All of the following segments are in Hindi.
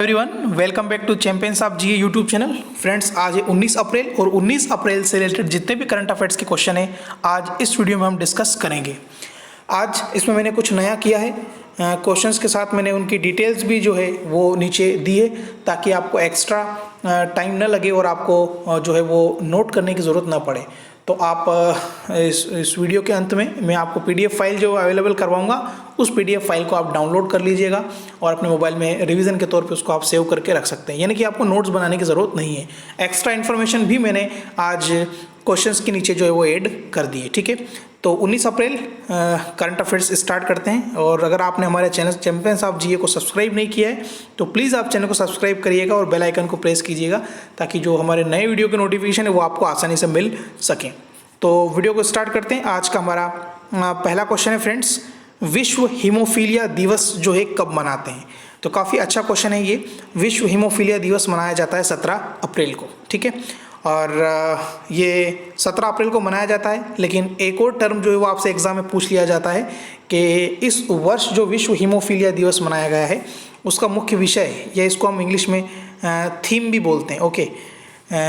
Everyone, welcome back to champions of GA YouTube channel. Friends, आज है 19 अप्रैल और 19 अप्रैल से रिलेटेड जितने भी करंट अफेयर्स के क्वेश्चन हैं आज इस वीडियो में हम डिस्कस करेंगे। आज इसमें मैंने कुछ नया किया है, क्वेश्चंस के साथ मैंने उनकी डिटेल्स भी जो है वो नीचे दी है ताकि आपको एक्स्ट्रा टाइम न लगे और आपको जो है वो नोट करने की ज़रूरत ना पड़े। तो आप इस वीडियो के अंत में मैं आपको पीडीएफ फाइल जो अवेलेबल करवाऊंगा उस पीडीएफ फाइल को आप डाउनलोड कर लीजिएगा और अपने मोबाइल में रिवीजन के तौर पे उसको आप सेव करके रख सकते हैं। यानी कि आपको नोट्स बनाने की ज़रूरत नहीं है। एक्स्ट्रा इन्फॉर्मेशन भी मैंने आज क्वेश्चंस के नीचे जो है वो ऐड कर दी है। ठीक है, तो 19 अप्रैल करंट अफेयर्स स्टार्ट करते हैं। और अगर आपने हमारे चैनल चैंपियंस ऑफ जीए को सब्सक्राइब नहीं किया है तो प्लीज़ आप चैनल को सब्सक्राइब करिएगा और बेल आइकन को प्रेस कीजिएगा ताकि जो हमारे नए वीडियो के नोटिफिकेशन है वो आपको आसानी से मिल सकें। तो वीडियो को स्टार्ट करते हैं। आज का हमारा पहला क्वेश्चन है फ्रेंड्स, विश्व हीमोफीलिया दिवस जो है कब मनाते हैं? तो काफ़ी अच्छा क्वेश्चन है ये। विश्व हीमोफीलिया दिवस मनाया जाता है 17 अप्रैल को। ठीक है, और ये 17 अप्रैल को मनाया जाता है, लेकिन एक और टर्म जो है वो आपसे एग्जाम में पूछ लिया जाता है कि इस वर्ष जो विश्व हीमोफीलिया दिवस मनाया गया है उसका मुख्य विषय, या इसको हम इंग्लिश में थीम भी बोलते हैं। ओके,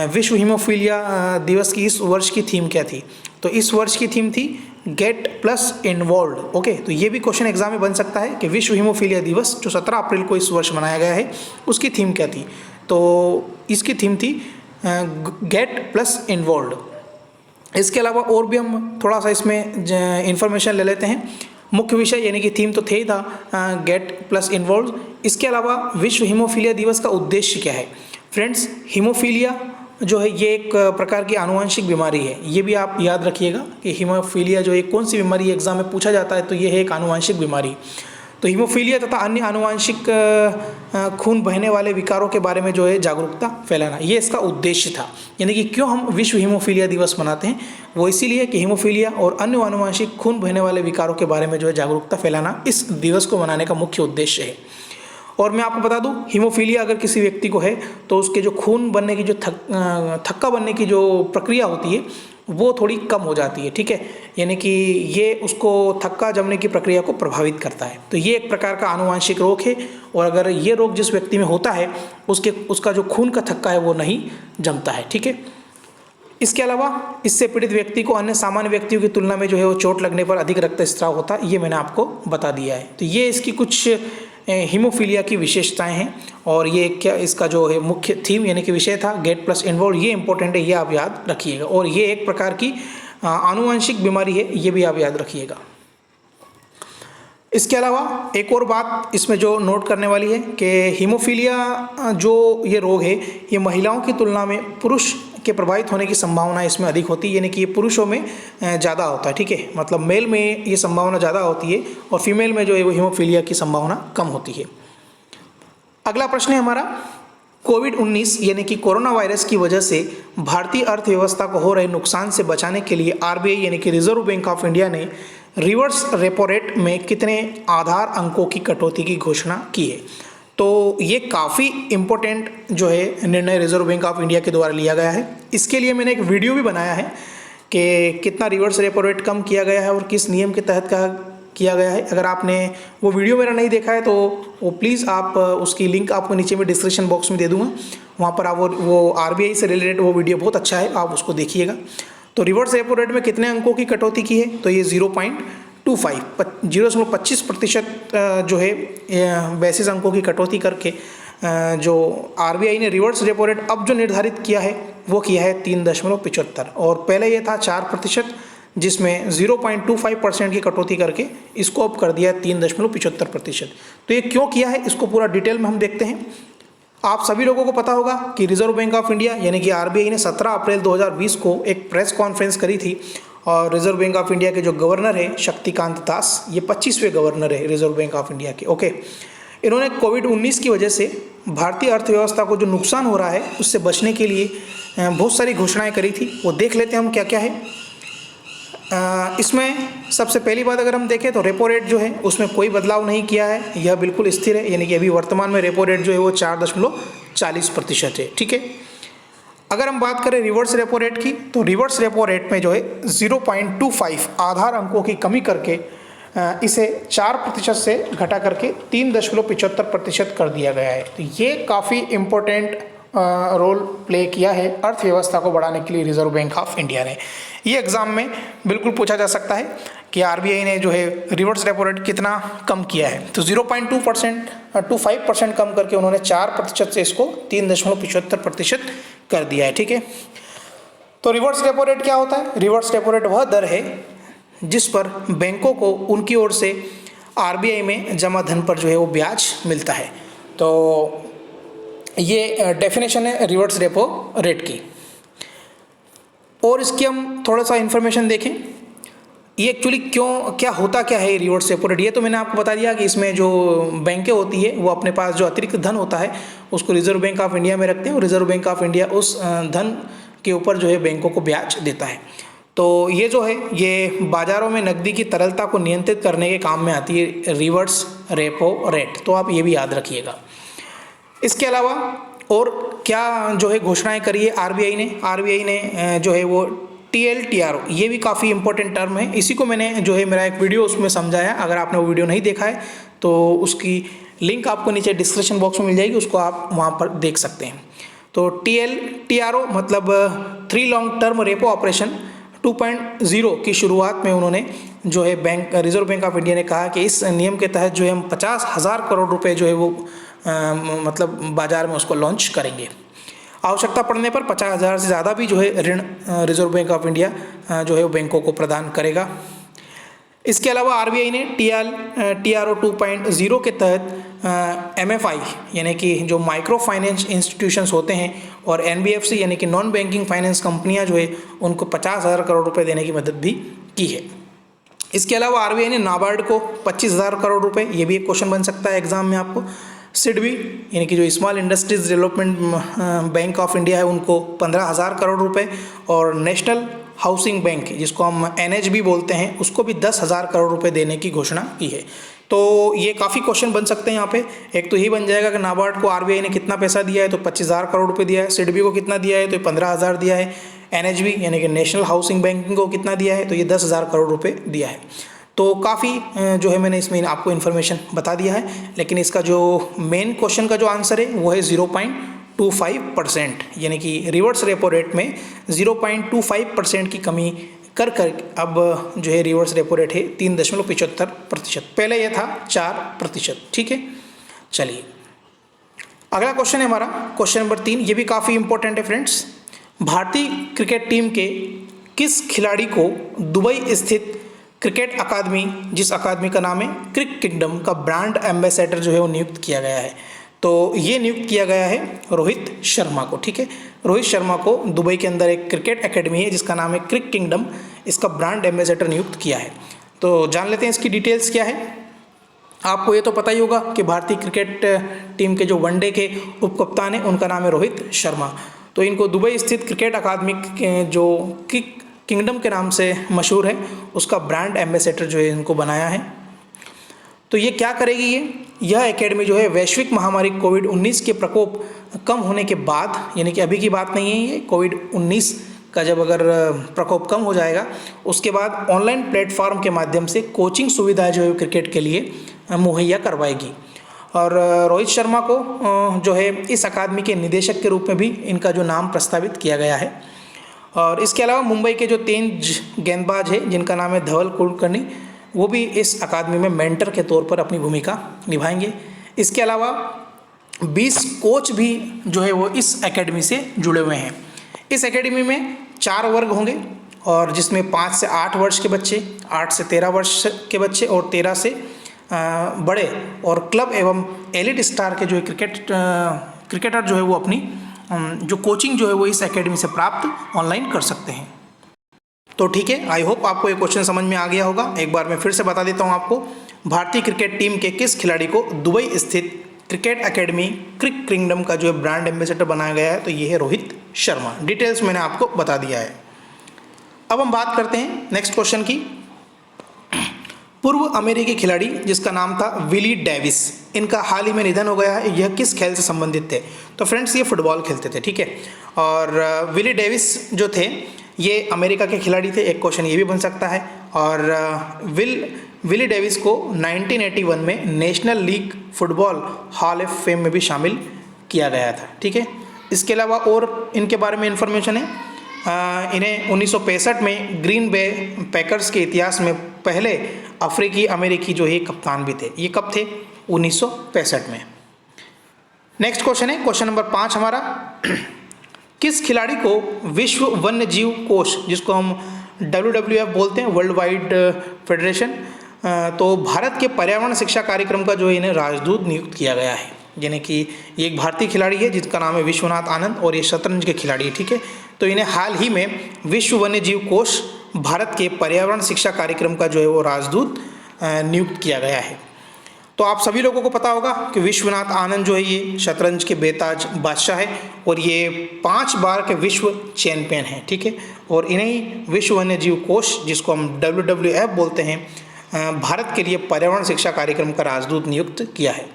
विश्व हीमोफीलिया दिवस की इस वर्ष की थीम क्या थी? तो इस वर्ष की थीम थी गेट प्लस इन्वॉल्व। ओके, तो ये भी क्वेश्चन एग्जाम में बन सकता है कि विश्व हीमोफीलिया दिवस जो 17 अप्रैल को इस वर्ष मनाया गया है उसकी थीम क्या थी? तो इसकी थीम थी गेट प्लस इन्वॉल्व। इसके अलावा और भी हम थोड़ा सा इसमें इंफॉर्मेशन ले लेते हैं। मुख्य विषय यानी कि थीम तो थे ही था गेट प्लस इन्वॉल्व। इसके अलावा विश्व हीमोफीलिया दिवस का उद्देश्य क्या है? फ्रेंड्स, हीमोफीलिया जो है ये एक प्रकार की आनुवंशिक बीमारी है। ये भी आप याद रखिएगा कि हीमोफीलिया जो है कौन सी बीमारी एग्जाम में पूछा जाता है, तो ये है एक आनुवंशिक बीमारी। तो हीमोफीलिया तथा अन्य आनुवंशिक खून बहने वाले विकारों के बारे में जो है जागरूकता फैलाना, ये इसका उद्देश्य था। यानी कि क्यों हम विश्व हीमोफीलिया दिवस मनाते हैं, वो इसीलिए कि हीमोफीलिया और अन्य आनुवंशिक खून बहने वाले विकारों के बारे में जो है जागरूकता फैलाना इस दिवस को मनाने का मुख्य उद्देश्य है। और मैं आपको बता दूं, हीमोफीलिया अगर किसी व्यक्ति को है तो उसके जो खून बनने की जो थक्का बनने की जो प्रक्रिया होती है वो थोड़ी कम हो जाती है। ठीक है, यानी कि ये उसको थक्का जमने की प्रक्रिया को प्रभावित करता है। तो ये एक प्रकार का आनुवंशिक रोग है, और अगर ये रोग जिस व्यक्ति में होता है उसका जो खून का थक्का है वो नहीं जमता है। ठीक है, इसके अलावा इससे पीड़ित व्यक्ति को अन्य सामान्य व्यक्तियों की तुलना में जो है वो चोट लगने पर अधिक रक्तस्राव होता है, ये मैंने आपको बता दिया है। तो ये इसकी कुछ हीमोफीलिया की विशेषताएं हैं, और ये क्या इसका जो है मुख्य थीम यानी कि विषय था गेट प्लस इन्वॉल्व, ये इंपॉर्टेंट है, ये आप याद रखिएगा। और ये एक प्रकार की आनुवंशिक बीमारी है, ये भी आप याद रखिएगा। इसके अलावा एक और बात इसमें जो नोट करने वाली है कि हीमोफीलिया जो ये रोग है ये महिलाओं की तुलना में पुरुष के प्रभावित होने की संभावना इसमें अधिक होती है। यानी कि ये पुरुषों में ज़्यादा होता है। ठीक है, मतलब मेल में ये संभावना ज़्यादा होती है और फीमेल में जो है वो हीमोफीलिया की संभावना कम होती है। अगला प्रश्न है हमारा, कोविड-19 यानी कि कोरोना वायरस की वजह से भारतीय अर्थव्यवस्था को हो रहे नुकसान से बचाने के लिए आरबीआई यानी कि रिजर्व बैंक ऑफ इंडिया ने रिवर्स रेपो रेट में कितने आधार अंकों की कटौती की घोषणा की है? तो ये काफ़ी इम्पोर्टेंट जो है निर्णय रिजर्व बैंक ऑफ इंडिया के द्वारा लिया गया है। इसके लिए मैंने एक वीडियो भी बनाया है कि कितना रिवर्स रेपो रेट कम किया गया है और किस नियम के तहत का किया गया है। अगर आपने वो वीडियो मेरा नहीं देखा है तो वो प्लीज़ आप उसकी लिंक आपको नीचे में डिस्क्रिप्शन बॉक्स में दे दूँगा, वहाँ पर आप वो आरबीआई से रिलेटेड वो वीडियो बहुत अच्छा है, आप उसको देखिएगा। तो रिवर्स रेपो रेट में कितने अंकों की कटौती की है? तो ये 0.25% जो है बेसिस अंकों की कटौती करके जो आरबीआई ने रिवर्स रेपो रेट अब जो निर्धारित किया है वो किया है 3.75, और पहले ये था 4% जिसमें 0.25% की कटौती करके इसको अब कर दिया है 3.75%। तो ये क्यों किया है इसको पूरा डिटेल में हम देखते हैं। आप सभी लोगों को पता होगा कि रिजर्व बैंक ऑफ इंडिया यानी कि आरबीआई ने 17 अप्रैल 2020 को एक प्रेस कॉन्फ्रेंस करी थी, और रिजर्व बैंक ऑफ इंडिया के जो गवर्नर है शक्तिकांत दास, ये 25वें गवर्नर है रिजर्व बैंक ऑफ इंडिया के। ओके, इन्होंने कोविड-19 की वजह से भारतीय अर्थव्यवस्था को जो नुकसान हो रहा है उससे बचने के लिए बहुत सारी घोषणाएं करी थी। वो देख लेते हैं हम क्या क्या है। इसमें सबसे पहली बात अगर हम देखें तो रेपो रेट जो है उसमें कोई बदलाव नहीं किया है, यह बिल्कुल स्थिर है। यानी कि अभी वर्तमान में रेपो रेट जो है वो 4.40% है। ठीक है, अगर हम बात करें रिवर्स रेपो रेट की, तो रिवर्स रेपो रेट में जो है 0.25 आधार अंकों की कमी करके इसे 4% से घटा करके 3.75% कर दिया गया है। तो ये काफ़ी इम्पोर्टेंट रोल प्ले किया है अर्थव्यवस्था को बढ़ाने के लिए रिजर्व बैंक ऑफ इंडिया ने। ये एग्ज़ाम में बिल्कुल पूछा जा सकता है कि आरबीआई ने जो है रिवर्स रेपो रेट कितना कम किया है। तो 0.2% टू 5% कम करके उन्होंने 4% से इसको 3.75% कर दिया है। ठीक है, तो रिवर्स रेपो रेट क्या होता है? रिवर्स रेपो रेट वह दर है जिस पर बैंकों को उनकी ओर से आरबीआई में जमा धन पर जो है वो ब्याज मिलता है। तो ये डेफिनेशन है रिवर्स रेपो रेट की। और इसकी हम थोड़ा सा इन्फॉर्मेशन देखें, ये एक्चुअली क्या होता है रिवर्स रेपो रेट। ये तो मैंने आपको बता दिया कि इसमें जो बैंकें होती है वो अपने पास जो अतिरिक्त धन होता है उसको रिजर्व बैंक ऑफ इंडिया में रखते हैं और रिजर्व बैंक ऑफ इंडिया उस धन के ऊपर जो है बैंकों को ब्याज देता है। तो ये जो है ये बाज़ारों में नकदी की तरलता को नियंत्रित करने के काम में आती है रिवर्स रेपो रेट। तो आप ये भी याद रखिएगा। इसके अलावा और क्या जो है घोषणाएं करी है आरबीआई ने जो है वो TLTRO, ये भी काफ़ी इंपॉर्टेंट टर्म है। इसी को मैंने जो है मेरा एक वीडियो उसमें समझाया। अगर आपने वो वीडियो नहीं देखा है तो उसकी लिंक आपको नीचे डिस्क्रिप्शन बॉक्स में मिल जाएगी, उसको आप वहाँ पर देख सकते हैं। तो TLTRO मतलब 3 लॉन्ग टर्म रेपो ऑपरेशन 2.0 की शुरुआत में उन्होंने जो है रिजर्व बैंक ऑफ इंडिया ने कहा कि इस नियम के तहत जो है हम 50,000 करोड़ रुपए जो है वो मतलब बाजार में उसको लॉन्च करेंगे। आवश्यकता पड़ने पर 50,000 से ज़्यादा भी जो है ऋण रिजर्व बैंक ऑफ इंडिया जो है वो बैंकों को प्रदान करेगा। इसके अलावा आरबीआई ने TRO 2.0 के तहत MFI यानी कि जो माइक्रो फाइनेंस इंस्टीट्यूशंस होते हैं और NBFC यानी कि नॉन बैंकिंग फाइनेंस कंपनियां जो है उनको 50,000 करोड़ रुपए देने की मदद भी की है। इसके अलावा आरबीआई ने नाबार्ड को 25,000 करोड़ रुपए, ये भी एक क्वेश्चन बन सकता है एग्जाम में आपको। सिडबी यानी कि जो small industries development bank of India है उनको 15,000 करोड़ रुपए और नेशनल हाउसिंग बैंक जिसको हम NHB बोलते हैं उसको भी 10,000 करोड़ रुपए देने की घोषणा की है। तो ये काफ़ी क्वेश्चन बन सकते हैं यहाँ पे। एक तो यही बन जाएगा कि नाबार्ड को आरबीआई ने कितना पैसा दिया है, तो 25,000 करोड़ रुपए दिया है। सिडबी को कितना दिया है, तो 15,000 दिया है। NHB यानी कि नेशनल हाउसिंग बैंकिंग को कितना दिया है, तो ये 10,000 करोड़ रुपए दिया है। तो काफ़ी जो है मैंने इसमें आपको इन्फॉर्मेशन बता दिया है, लेकिन इसका जो मेन क्वेश्चन का जो आंसर है वो है 0.25%, यानी कि रिवर्स रेपो रेट में 0.25% की कमी कर अब जो है रिवर्स रेपो रेट है 3.75%। पहले यह था 4%। ठीक है, चलिए अगला क्वेश्चन है हमारा क्वेश्चन नंबर 3। ये भी काफ़ी इंपॉर्टेंट है फ्रेंड्स। भारतीय क्रिकेट टीम के किस खिलाड़ी को दुबई स्थित क्रिकेट अकादमी, जिस अकादमी का नाम है क्रिक किंगडम, का ब्रांड एम्बेसडर जो है वो नियुक्त किया गया है? तो ये नियुक्त किया गया है रोहित शर्मा को। ठीक है, रोहित शर्मा को दुबई के अंदर एक क्रिकेट एकेडमी है जिसका नाम है क्रिक किंगडम, इसका ब्रांड एम्बेसडर नियुक्त किया है। तो जान लेते हैं इसकी डिटेल्स क्या है। आपको ये तो पता ही होगा कि भारतीय क्रिकेट टीम के जो वनडे के उप कप्तान हैं उनका नाम है रोहित शर्मा। तो इनको दुबई स्थित क्रिकेट अकादमी जो क्रिक किंगडम के नाम से मशहूर है उसका ब्रांड एम्बेसडर जो है इनको बनाया है। तो ये क्या करेगी, यह एकेडमी जो है वैश्विक महामारी कोविड-19 के प्रकोप कम होने के बाद, यानी कि अभी की बात नहीं है, ये कोविड-19 का जब अगर प्रकोप कम हो जाएगा उसके बाद ऑनलाइन प्लेटफॉर्म के माध्यम से कोचिंग सुविधाएं जो है क्रिकेट के लिए मुहैया करवाएगी। और रोहित शर्मा को जो है इस अकादमी के निदेशक के रूप में भी इनका जो नाम प्रस्तावित किया गया है। और इसके अलावा मुंबई के जो तेज गेंदबाज है जिनका नाम है धवल कुलकर्णी, वो भी इस अकादमी में मेंटर के तौर पर अपनी भूमिका निभाएंगे। इसके अलावा 20 कोच भी जो है वो इस एकेडमी से जुड़े हुए हैं। इस एकेडमी में 4 वर्ग होंगे और जिसमें 5 से 8 वर्ष के बच्चे, 8 से 13 वर्ष के बच्चे और 13 से बड़े और क्लब एवं एलिट स्टार के जो है क्रिकेटर जो है वो अपनी जो कोचिंग जो है वो इस एकेडमी से प्राप्त ऑनलाइन कर सकते हैं। तो ठीक है, आई होप आपको ये क्वेश्चन समझ में आ गया होगा। एक बार मैं फिर से बता देता हूँ आपको, भारतीय क्रिकेट टीम के किस खिलाड़ी को दुबई स्थित क्रिकेट एकेडमी क्रिक किंगडम का जो है ब्रांड एम्बेसडर बनाया गया है, तो ये है रोहित शर्मा। डिटेल्स मैंने आपको बता दिया है। अब हम बात करते हैं नेक्स्ट क्वेश्चन की। पूर्व अमेरिकी खिलाड़ी जिसका नाम था विली डेविस, इनका हाल ही में निधन हो गया है। यह किस खेल से संबंधित थे? तो फ्रेंड्स ये फुटबॉल खेलते थे, ठीक है। और विली डेविस जो थे ये अमेरिका के खिलाड़ी थे, एक क्वेश्चन ये भी बन सकता है। और विली डेविस को 1981 में national league football hall of fame में भी शामिल किया गया था। ठीक है, इसके अलावा और इनके बारे में इंफॉर्मेशन है। इन्हें 1965 में ग्रीन बे पैकर्स के इतिहास में पहले अफ्रीकी अमेरिकी जो है कप्तान भी थे। ये कब थे? 1965 में। नेक्स्ट क्वेश्चन है क्वेश्चन नंबर 5 हमारा। किस खिलाड़ी को विश्व वन्य जीव कोष, जिसको हम WWF बोलते हैं, वर्ल्ड वाइड फेडरेशन, तो भारत के पर्यावरण शिक्षा कार्यक्रम का जो है इन्हें राजदूत नियुक्त किया गया है। यानी कि ये एक भारतीय खिलाड़ी है जिसका नाम है विश्वनाथ आनंद और ये शतरंज के खिलाड़ी है। ठीक है, तो इन्हें हाल ही में विश्व वन्य जीव कोष भारत के पर्यावरण शिक्षा कार्यक्रम का जो है वो राजदूत नियुक्त किया गया है। तो आप सभी लोगों को पता होगा कि विश्वनाथ आनंद जो है ये शतरंज के बेताज बादशाह है और ये 5 बार के विश्व चैंपियन हैं। ठीक है, और इन्हें विश्व वन्य जीव कोष, जिसको हम WWF बोलते हैं, भारत के लिए पर्यावरण शिक्षा कार्यक्रम का राजदूत नियुक्त किया है।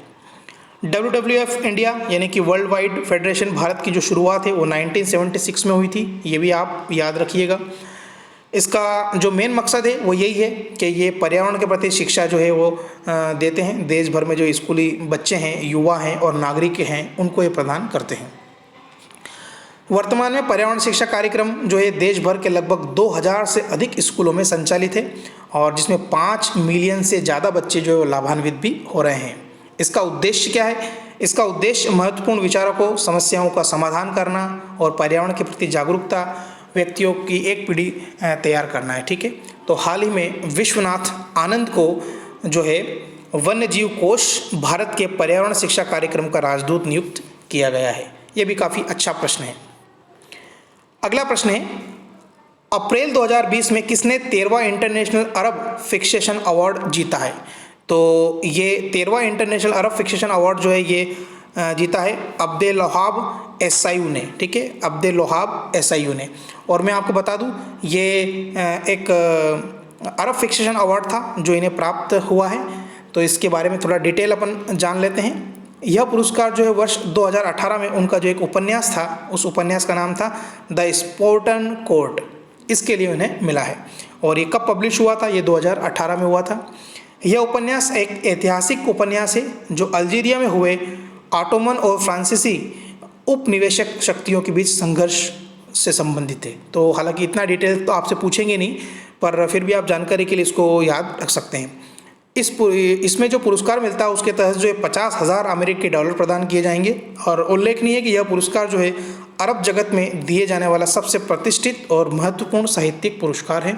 WWF इंडिया यानी कि वर्ल्ड वाइड फेडरेशन भारत की जो शुरुआत है वो 1976 में हुई थी, ये भी आप याद रखिएगा। इसका जो मेन मकसद है वो यही है कि ये पर्यावरण के प्रति शिक्षा जो है वो देते हैं। देश भर में जो स्कूली बच्चे हैं, युवा हैं और नागरिक हैं, उनको ये प्रदान करते हैं। वर्तमान में पर्यावरण शिक्षा कार्यक्रम जो है देश भर के लगभग 2000 से अधिक स्कूलों में संचालित है और जिसमें 5 मिलियन से ज़्यादा बच्चे जो है लाभान्वित भी हो रहे हैं। इसका उद्देश्य क्या है? इसका उद्देश्य महत्वपूर्ण विचारों को, समस्याओं का समाधान करना और पर्यावरण के प्रति जागरूकता व्यक्तियों की एक पीढ़ी तैयार करना है। ठीक है, तो हाल ही में विश्वनाथ आनंद को जो है वन्य जीव कोष भारत के पर्यावरण शिक्षा कार्यक्रम का राजदूत नियुक्त किया गया है। यह भी काफ़ी अच्छा प्रश्न है। अगला प्रश्न है, अप्रैल 2020 में किसने 13वां इंटरनेशनल अरब फिक्सेशन अवार्ड जीता है? तो ये 13वां इंटरनेशनल अरब फिक्सेशन अवार्ड जो है ये जीता है अब्देल वहाब SIU ने। ठीक है, अब्देल वहाब SIU ने। और मैं आपको बता दूं ये एक अरब फिक्सेशन अवार्ड था जो इन्हें प्राप्त हुआ है। तो इसके बारे में थोड़ा डिटेल अपन जान लेते हैं। यह पुरस्कार जो है वर्ष 2018 में उनका जो एक उपन्यास था, उस उपन्यास का नाम था द स्पोर्टन कोर्ट, इसके लिए उन्हें मिला है। और ये कब पब्लिश हुआ था? ये 2018 में हुआ था। यह उपन्यास एक ऐतिहासिक उपन्यास है जो अल्जीरिया में हुए ऑटोमन और फ्रांसीसी उपनिवेशक शक्तियों के बीच संघर्ष से संबंधित है। तो हालांकि इतना डिटेल तो आपसे पूछेंगे नहीं, पर फिर भी आप जानकारी के लिए इसको याद रख सकते हैं। इसमें जो पुरस्कार मिलता है उसके तहत जो है 50,000 अमेरिकी डॉलर प्रदान किए जाएंगे। और उल्लेखनीय है कि यह पुरस्कार जो है अरब जगत में दिए जाने वाला सबसे प्रतिष्ठित और महत्वपूर्ण साहित्यिक पुरस्कार है।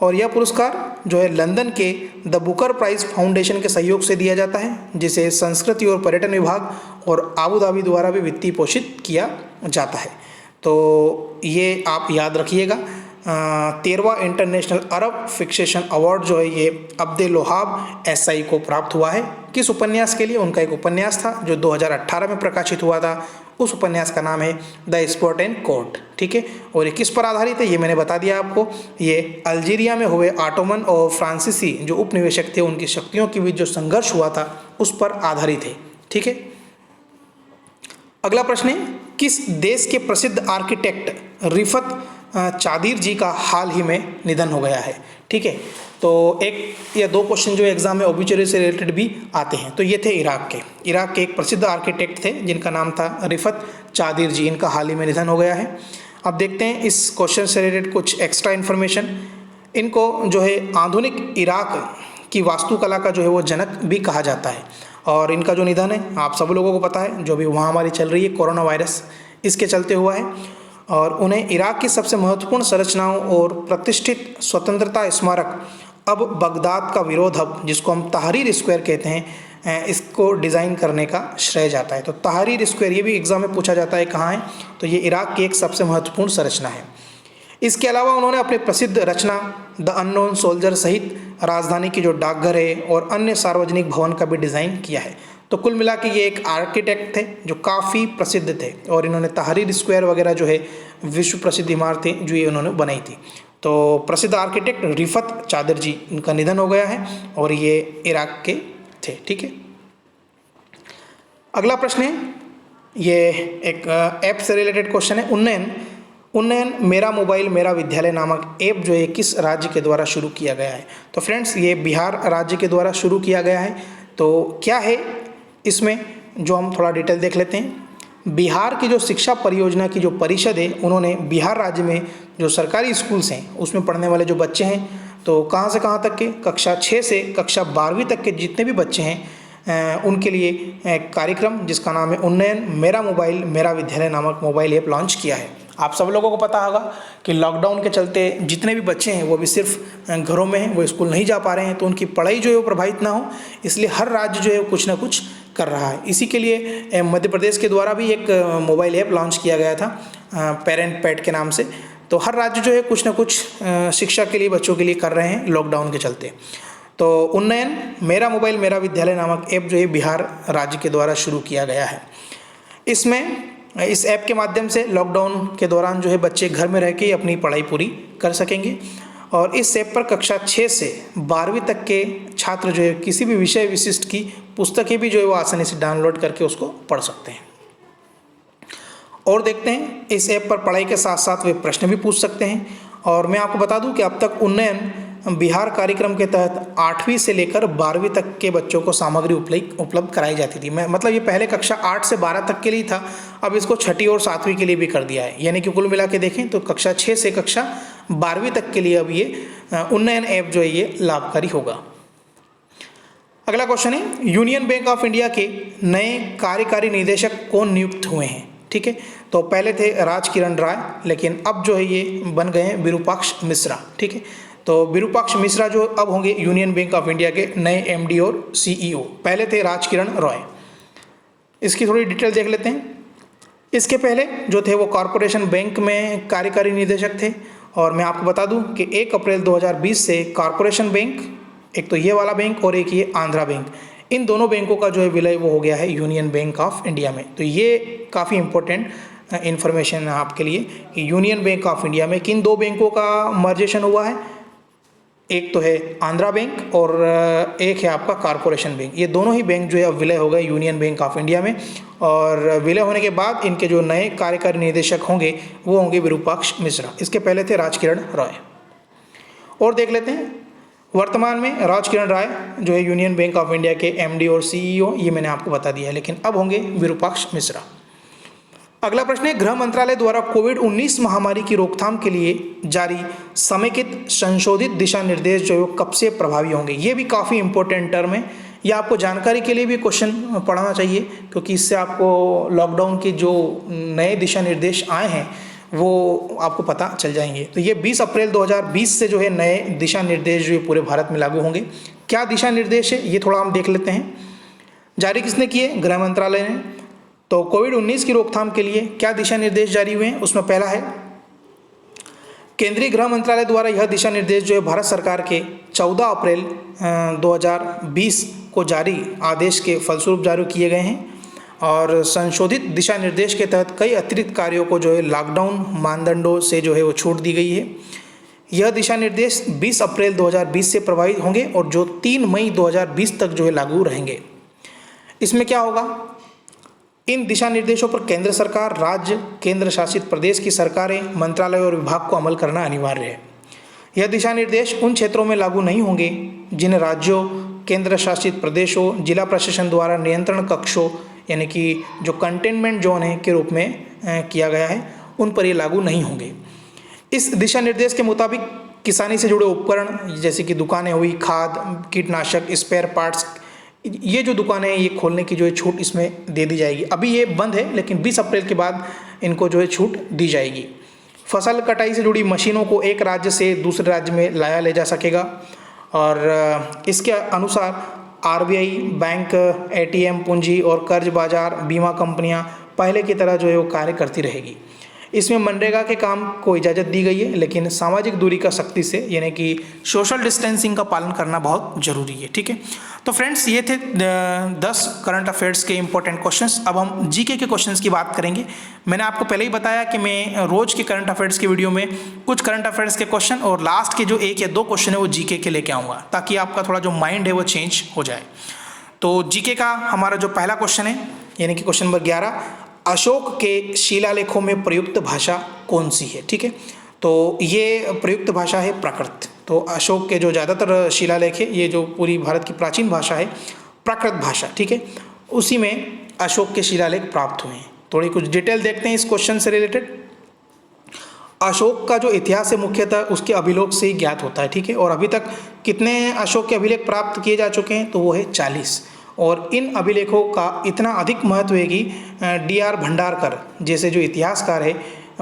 और यह पुरस्कार जो है लंदन के द बुकर प्राइज फाउंडेशन के सहयोग से दिया जाता है, जिसे संस्कृति और पर्यटन विभाग और आबू धाबी द्वारा भी वित्तीय पोषित किया जाता है। तो ये आप याद रखिएगा। 13वां इंटरनेशनल अरब फिक्सेशन अवार्ड जो है ये अब्देल वहाब SI को प्राप्त हुआ है। किस उपन्यास के लिए? उनका एक उपन्यास था जो 2018 में प्रकाशित हुआ था। उस उपन्यास का नाम है द स्पोर्टन कोर्ट। ठीक है, और ये किस पर आधारित है ये मैंने बता दिया आपको। ये अल्जीरिया में हुए ऑटोमन और फ्रांसीसी जो उपनिवेशक थे उनकी शक्तियों के बीच जो संघर्ष हुआ था उस पर आधारित है। ठीक है, अगला प्रश्न है, किस देश के प्रसिद्ध आर्किटेक्ट रिफत चादिर जी का हाल ही में निधन हो गया है? ठीक है, तो एक या दो क्वेश्चन जो एग्जाम में ओबिचुरी से रिलेटेड भी आते हैं। तो ये थे इराक के एक प्रसिद्ध आर्किटेक्ट थे जिनका नाम था रिफत चादिर जी। इनका हाल ही में निधन हो गया है। अब देखते हैं इस क्वेश्चन से रिलेटेड कुछ एक्स्ट्रा इन्फॉर्मेशन। इनको जो है आधुनिक इराक की वास्तुकला का जो है वो जनक भी कहा जाता है। और इनका जो निधन है आप सब लोगों को पता है, जो भी महामारी चल रही है कोरोना वायरस, इसके चलते हुआ है। और उन्हें इराक की सबसे महत्वपूर्ण संरचनाओं और प्रतिष्ठित स्वतंत्रता स्मारक अब बगदाद का विरोध हब, जिसको हम तहरीर स्क्वायर कहते हैं, इसको डिज़ाइन करने का श्रेय जाता है। तो तहरीर स्क्वायर ये भी एग्जाम में पूछा जाता है कहाँ है, तो ये इराक की एक सबसे महत्वपूर्ण संरचना है। इसके अलावा उन्होंने अपने प्रसिद्ध रचना द अननोन सोल्जर सहित राजधानी की जो डाकघर है और अन्य सार्वजनिक भवन का भी डिज़ाइन किया है। तो कुल मिला के ये एक आर्किटेक्ट थे जो काफ़ी प्रसिद्ध थे और इन्होंने तहरीर स्क्वायर वगैरह जो है विश्व प्रसिद्ध इमारतें जो ये उन्होंने बनाई थी। तो प्रसिद्ध आर्किटेक्ट रिफत चादिर जी, इनका निधन हो गया है और ये इराक के थे। ठीक है, अगला प्रश्न है, ये एक ऐप से रिलेटेड क्वेश्चन है। उन्नयन मेरा मोबाइल मेरा विद्यालय नामक ऐप जो है किस राज्य के द्वारा शुरू किया गया है? तो फ्रेंड्स ये बिहार राज्य के द्वारा शुरू किया गया है। तो क्या है इसमें, जो हम थोड़ा डिटेल देख लेते हैं। बिहार की जो शिक्षा परियोजना की जो परिषद है, उन्होंने बिहार राज्य में जो सरकारी स्कूल्स हैं उसमें पढ़ने वाले जो बच्चे हैं, तो कहाँ से कहाँ तक के, कक्षा 6 से कक्षा 12वीं तक के जितने भी बच्चे हैं उनके लिए एक कार्यक्रम जिसका नाम है उन्नयन मेरा मोबाइल मेरा विद्यालय नामक मोबाइल ऐप लॉन्च किया है। आप सब लोगों को पता होगा कि लॉकडाउन के चलते जितने भी बच्चे हैं वो भी सिर्फ घरों में हैं, वो स्कूल नहीं जा पा रहे हैं, तो उनकी पढ़ाई जो है वो प्रभावित ना हो, इसलिए हर राज्य जो है कुछ ना कुछ कर रहा है। इसी के लिए मध्य प्रदेश के द्वारा भी एक मोबाइल ऐप लॉन्च किया गया था पेरेंट पैड के नाम से। तो हर राज्य जो है कुछ ना कुछ शिक्षा के लिए बच्चों के लिए कर रहे हैं लॉकडाउन के चलते। तो उन्नयन मेरा मोबाइल मेरा विद्यालय नामक ऐप जो है बिहार राज्य के द्वारा शुरू किया गया है। इस ऐप के माध्यम से लॉकडाउन के दौरान जो है बच्चे घर में रह के अपनी पढ़ाई पूरी कर सकेंगे और इस ऐप पर कक्षा 6 से 12वीं तक के छात्र जो है किसी भी विषय विशिष्ट की पुस्तकें भी जो है वो आसानी से डाउनलोड करके उसको पढ़ सकते हैं। और देखते हैं इस ऐप पर पढ़ाई के साथ साथ वे प्रश्न भी पूछ सकते हैं। और मैं आपको बता दूं कि अब तक उन्नयन बिहार कार्यक्रम के तहत 8वीं से लेकर 12वीं तक के बच्चों को सामग्री उपलब्ध कराई जाती थी। मतलब ये पहले कक्षा 8 से 12 तक के लिए था, अब इसको 6ठी और 7वीं के लिए भी कर दिया है। यानी कि कुल मिला के देखें तो कक्षा 6 से कक्षा 12वीं तक के लिए अब ये उन्नयन ऐप जो है ये लाभकारी होगा। अगला क्वेश्चन है, यूनियन बैंक ऑफ इंडिया के नए कार्यकारी निदेशक कौन नियुक्त हुए हैं? ठीक है, तो पहले थे राजकिरण राय, लेकिन अब जो है ये बन गए हैं विरूपाक्ष मिश्रा। ठीक है, तो विरूपाक्ष मिश्रा जो अब होंगे यूनियन बैंक ऑफ इंडिया के नए एमडी और सीईओ। पहले थे राजकिरण रॉय। इसकी थोड़ी डिटेल देख लेते हैं। इसके पहले जो थे वो कॉरपोरेशन बैंक में कार्यकारी निदेशक थे और मैं आपको बता दूं कि 1 अप्रैल 2020 से कॉरपोरेशन बैंक, एक तो ये वाला बैंक और एक ये आंध्रा बैंक, इन दोनों बैंकों का जो है विलय वो हो गया है यूनियन बैंक ऑफ इंडिया में। तो ये काफ़ी इंपॉर्टेंट इन्फॉर्मेशन है आपके लिए कि यूनियन बैंक ऑफ इंडिया में किन 2 बैंकों का मर्जेशन हुआ है। एक तो है आंध्रा बैंक और एक है आपका कॉरपोरेशन बैंक। ये दोनों ही बैंक जो है अब विलय हो गए यूनियन बैंक ऑफ इंडिया में और विलय होने के बाद इनके जो नए कार्यकारी निदेशक होंगे वो होंगे विरूपाक्ष मिश्रा। इसके पहले थे राजकिरण रॉय। और देख लेते हैं, वर्तमान में राजकिरण राय जो है यूनियन बैंक ऑफ इंडिया के एमडी और सीईओ, ये मैंने आपको बता दिया है, लेकिन अब होंगे विरूपाक्ष मिश्रा। अगला प्रश्न है, गृह मंत्रालय द्वारा कोविड-19 महामारी की रोकथाम के लिए जारी समेकित संशोधित दिशा निर्देश जो है कब से प्रभावी होंगे? ये भी काफ़ी इंपॉर्टेंट टर्म है। ये आपको जानकारी के लिए भी क्वेश्चन पढ़ना चाहिए क्योंकि इससे आपको लॉकडाउन के जो नए दिशा निर्देश आए हैं वो आपको पता चल जाएंगे। तो ये 20 अप्रैल 2020 से जो है नए दिशा निर्देश जो है पूरे भारत में लागू होंगे। क्या दिशा निर्देश है ये थोड़ा हम देख लेते हैं। जारी किसने किए? गृह मंत्रालय ने। तो कोविड-19 की रोकथाम के लिए क्या दिशा निर्देश जारी हुए हैं? उसमें पहला है, केंद्रीय गृह मंत्रालय द्वारा यह दिशा निर्देश जो है भारत सरकार के 14 अप्रैल 2020 को जारी आदेश के फलस्वरूप जारी किए गए हैं और संशोधित दिशा निर्देश के तहत कई अतिरिक्त कार्यों को जो है लॉकडाउन मानदंडों से जो है वो छूट दी गई है। यह दिशा निर्देश 20 अप्रैल 2020 से प्रभावित होंगे और जो 3 मई 2020 तक जो है लागू रहेंगे। इसमें क्या होगा? इन दिशा निर्देशों पर केंद्र सरकार, राज्य, केंद्र शासित प्रदेश की सरकारें, मंत्रालय और विभाग को अमल करना अनिवार्य है। यह दिशा निर्देश उन क्षेत्रों में लागू नहीं होंगे जिन्हें राज्यों, केंद्र शासित प्रदेशों, जिला प्रशासन द्वारा नियंत्रण कक्षों यानी कि जो कंटेनमेंट जोन है के रूप में किया गया है, उन पर ये लागू नहीं होंगे। इस दिशा निर्देश के मुताबिक किसानी से जुड़े उपकरण जैसे कि दुकानें हुई, खाद, कीटनाशक, स्पेयर पार्ट्स, ये जो दुकानें हैं ये खोलने की जो है छूट इसमें दे दी जाएगी। अभी ये बंद है लेकिन 20 अप्रैल के बाद इनको जो है छूट दी जाएगी। फसल कटाई से जुड़ी मशीनों को एक राज्य से दूसरे राज्य में लाया ले जा सकेगा और इसके अनुसार आरबीआई, बैंक, एटीएम, पूंजी और कर्ज बाजार, बीमा कंपनियां पहले की तरह जो है वो कार्य करती रहेगी। इसमें मनरेगा के काम को इजाज़त दी गई है लेकिन सामाजिक दूरी का सख्ती से यानी कि सोशल डिस्टेंसिंग का पालन करना बहुत ज़रूरी है। ठीक है, तो फ्रेंड्स ये थे 10 करंट अफेयर्स के इंपॉर्टेंट क्वेश्चंस। अब हम जीके के क्वेश्चंस की बात करेंगे। मैंने आपको पहले ही बताया कि मैं रोज़ के करंट अफेयर्स की वीडियो में कुछ करंट अफेयर्स के क्वेश्चन और लास्ट के जो 1 या 2 क्वेश्चन है वो जीके के लेके आऊँगा ताकि आपका थोड़ा जो माइंड है वो चेंज हो जाए। तो जीके का हमारा जो पहला क्वेश्चन है यानी कि क्वेश्चन नंबर 11, अशोक के शिलालेखों में प्रयुक्त भाषा कौन सी है? ठीक है, तो ये प्रयुक्त भाषा है प्राकृत। तो अशोक के जो ज़्यादातर शिलालेख है, ये जो पूरी भारत की प्राचीन भाषा है प्राकृत भाषा, ठीक है, उसी में अशोक के शिलालेख प्राप्त हुए हैं। थोड़ी कुछ डिटेल देखते हैं इस क्वेश्चन से रिलेटेड। अशोक का जो इतिहास है मुख्यतः उसके अभिलेख से ही ज्ञात होता है, ठीक है, और अभी तक कितने अशोक के अभिलेख प्राप्त किए जा चुके हैं? तो वो है 40। और इन अभिलेखों का इतना अधिक महत्व है कि D.R. भंडारकर जैसे जो इतिहासकार है,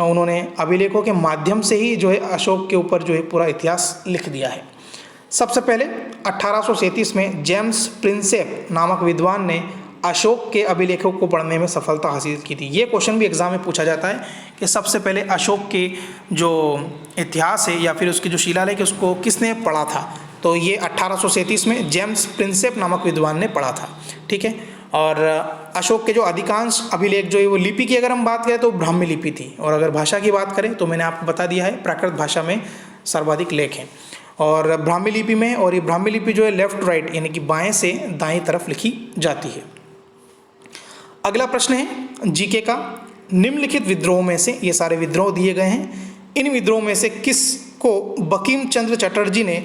उन्होंने अभिलेखों के माध्यम से ही जो है अशोक के ऊपर जो है पूरा इतिहास लिख दिया है। सबसे पहले 1837 में जेम्स प्रिंसेप नामक विद्वान ने अशोक के अभिलेखों को पढ़ने में सफलता हासिल की थी। ये क्वेश्चन भी एग्जाम में पूछा जाता है कि सबसे पहले अशोक के जो इतिहास है या फिर उसकी जो शिलालेख है उसको किसने पढ़ा था? तो ये 1837 में जेम्स प्रिंसेप नामक विद्वान ने पढ़ा था, ठीक है। और अशोक के जो अधिकांश अभिलेख जो है वो लिपि की अगर हम बात करें तो ब्राह्मी लिपि थी, और अगर भाषा की बात करें तो मैंने आपको बता दिया है प्राकृत भाषा में सर्वाधिक लेख हैं और ब्राह्मी लिपि में। और ये ब्राह्मी लिपि जो है लेफ्ट राइट यानी कि बाएं से दाएं तरफ लिखी जाती है। अगला प्रश्न है जीके का, निम्नलिखित विद्रोह में से, ये सारे विद्रोह दिए गए हैं, इन विद्रोह में से किसको बंकिम चंद्र चटर्जी ने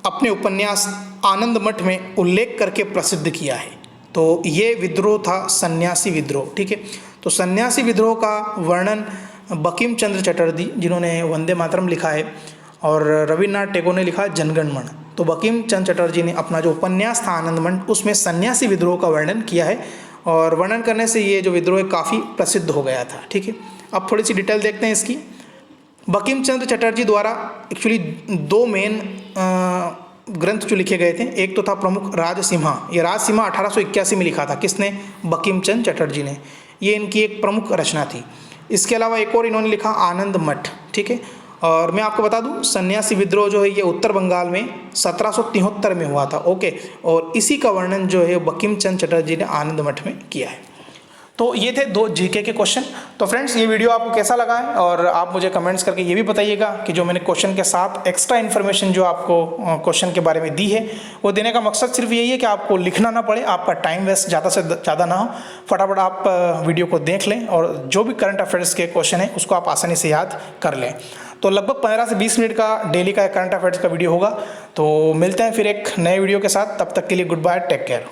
अपने उपन्यास आनंद मठ में उल्लेख करके प्रसिद्ध किया है? तो ये विद्रोह था सन्यासी विद्रोह, ठीक है। तो सन्यासी विद्रोह का वर्णन बंकिम चंद्र चटर्जी, जिन्होंने वंदे मातरम लिखा है, और रविन्द्रनाथ टैगोर ने लिखा जनगण मन। तो बंकिम चंद्र चटर्जी ने अपना जो उपन्यास था आनंद मठ, उसमें सन्यासी विद्रोह का वर्णन किया है, और वर्णन करने से ये जो विद्रोह है काफ़ी प्रसिद्ध हो गया था, ठीक है। अब थोड़ी सी डिटेल देखते हैं इसकी। बंकिम चंद्र चटर्जी द्वारा एक्चुअली 2 मेन ग्रंथ जो लिखे गए थे, एक तो था प्रमुख राजसिम्हा। ये राजसिम्हा 1881 में लिखा था, किसने? बंकिम चंद्र चटर्जी ने। ये इनकी एक प्रमुख रचना थी। इसके अलावा एक और इन्होंने लिखा आनंद मठ, ठीक है। और मैं आपको बता दूं सन्यासी विद्रोह जो है ये उत्तर बंगाल में 1773 में हुआ था, ओके। और इसी का वर्णन जो है बंकिम चंद्र चटर्जी ने आनंद मठ में किया है। तो ये थे 2 जीके के क्वेश्चन। तो फ्रेंड्स ये वीडियो आपको कैसा लगा है, और आप मुझे कमेंट्स करके ये भी बताइएगा कि जो मैंने क्वेश्चन के साथ एक्स्ट्रा इन्फॉर्मेशन जो आपको क्वेश्चन के बारे में दी है, वो देने का मकसद सिर्फ यही है कि आपको लिखना ना पड़े, आपका टाइम वेस्ट ज़्यादा से ज़्यादा ना हो, फटाफट आप वीडियो को देख लें और जो भी करंट अफेयर्स के क्वेश्चन है उसको आप आसानी से याद कर लें। तो लगभग 15 से 20 मिनट का डेली का करंट अफेयर्स का वीडियो होगा। तो मिलते हैं फिर एक नए वीडियो के साथ, तब तक के लिए गुड बाय, टेक केयर।